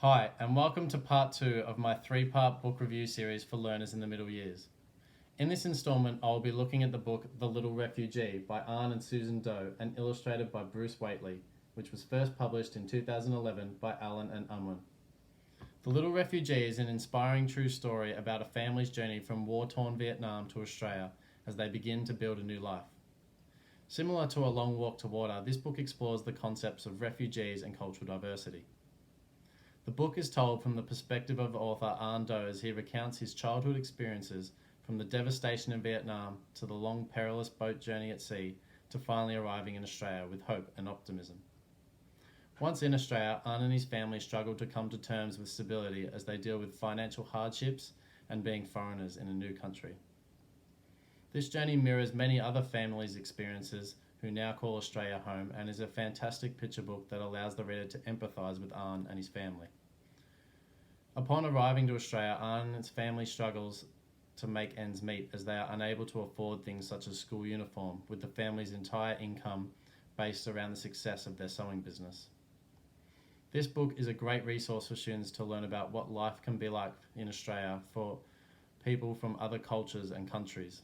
Hi, and welcome to part 2 of my 3-part book review series for learners in the middle years. In this instalment, I will be looking at the book The Little Refugee by Arne and Susan Doe and illustrated by Bruce Whately, which was first published in 2011 by Allen and Unwin. The Little Refugee is an inspiring true story about a family's journey from war-torn Vietnam to Australia as they begin to build a new life. Similar to A Long Walk to Water, this book explores the concepts of refugees and cultural diversity. The book is told from the perspective of author Arne Doe as he recounts his childhood experiences from the devastation in Vietnam to the long perilous boat journey at sea to finally arriving in Australia with hope and optimism. Once in Australia, Arne and his family struggle to come to terms with stability as they deal with financial hardships and being foreigners in a new country. This journey mirrors many other families' experiences who now call Australia home and is a fantastic picture book that allows the reader to empathise with Arne and his family. Upon arriving to Australia, Arne and his family struggles to make ends meet as they are unable to afford things such as school uniform, with the family's entire income based around the success of their sewing business. This book is a great resource for students to learn about what life can be like in Australia for people from other cultures and countries.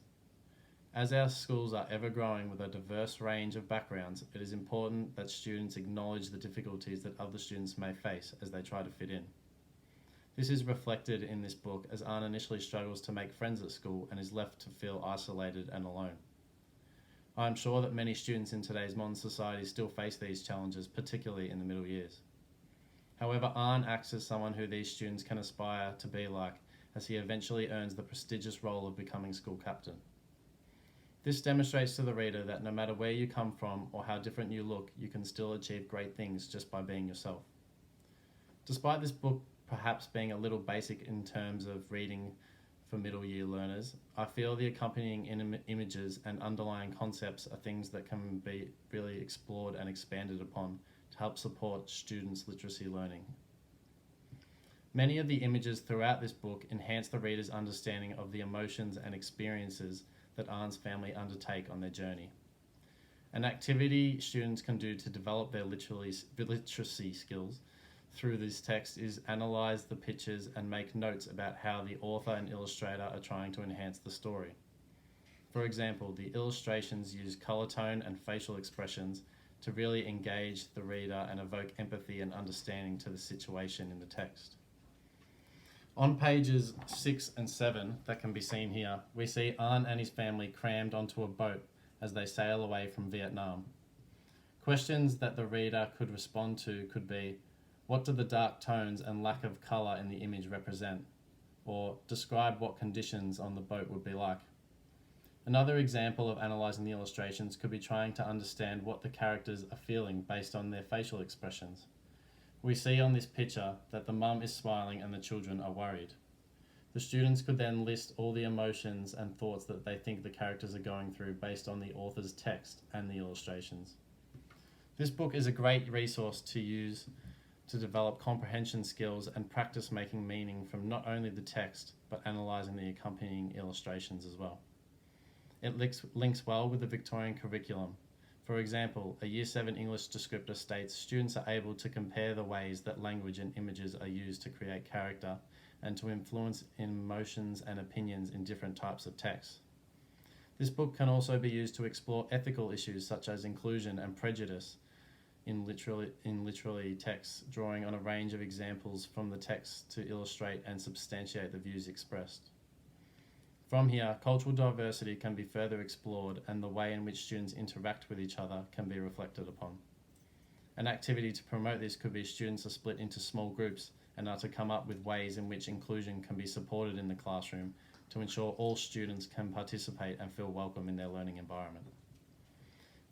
As our schools are ever growing with a diverse range of backgrounds, it is important that students acknowledge the difficulties that other students may face as they try to fit in. This is reflected in this book as Arne initially struggles to make friends at school and is left to feel isolated and alone. I am sure that many students in today's modern society still face these challenges, particularly in the middle years. However, Arne acts as someone who these students can aspire to be like as he eventually earns the prestigious role of becoming school captain. This demonstrates to the reader that no matter where you come from or how different you look, you can still achieve great things just by being yourself. Despite this book perhaps being a little basic in terms of reading for middle year learners, I feel the accompanying images and underlying concepts are things that can be really explored and expanded upon to help support students' literacy learning. Many of the images throughout this book enhance the reader's understanding of the emotions and experiences that Arne's family undertake on their journey. An activity students can do to develop their literacy skills through this text is analyse the pictures and make notes about how the author and illustrator are trying to enhance the story. For example, the illustrations use colour tone and facial expressions to really engage the reader and evoke empathy and understanding to the situation in the text. On pages 6 and 7 that can be seen here, we see Arne and his family crammed onto a boat as they sail away from Vietnam. Questions that the reader could respond to could be, what do the dark tones and lack of colour in the image represent? Or describe what conditions on the boat would be like. Another example of analysing the illustrations could be trying to understand what the characters are feeling based on their facial expressions. We see on this picture that the mum is smiling and the children are worried. The students could then list all the emotions and thoughts that they think the characters are going through based on the author's text and the illustrations. This book is a great resource to use to develop comprehension skills and practice making meaning from not only the text but analysing the accompanying illustrations as well. It links well with the Victorian curriculum. For example, a Year 7 English descriptor states students are able to compare the ways that language and images are used to create character and to influence emotions and opinions in different types of texts. This book can also be used to explore ethical issues such as inclusion and prejudice in literary texts, drawing on a range of examples from the text to illustrate and substantiate the views expressed. From here, cultural diversity can be further explored and the way in which students interact with each other can be reflected upon. An activity to promote this could be students are split into small groups and are to come up with ways in which inclusion can be supported in the classroom to ensure all students can participate and feel welcome in their learning environment.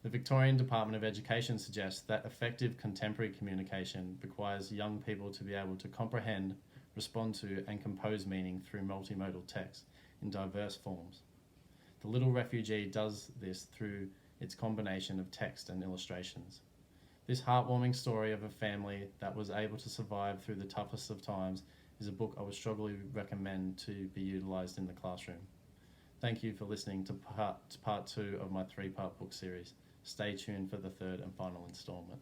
The Victorian Department of Education suggests that effective contemporary communication requires young people to be able to comprehend, respond to, and compose meaning through multimodal text in diverse forms. The Little Refugee does this through its combination of text and illustrations. This heartwarming story of a family that was able to survive through the toughest of times is a book I would strongly recommend to be utilised in the classroom. Thank you for listening to part 2 of my 3-part book series. Stay tuned for the third and final instalment.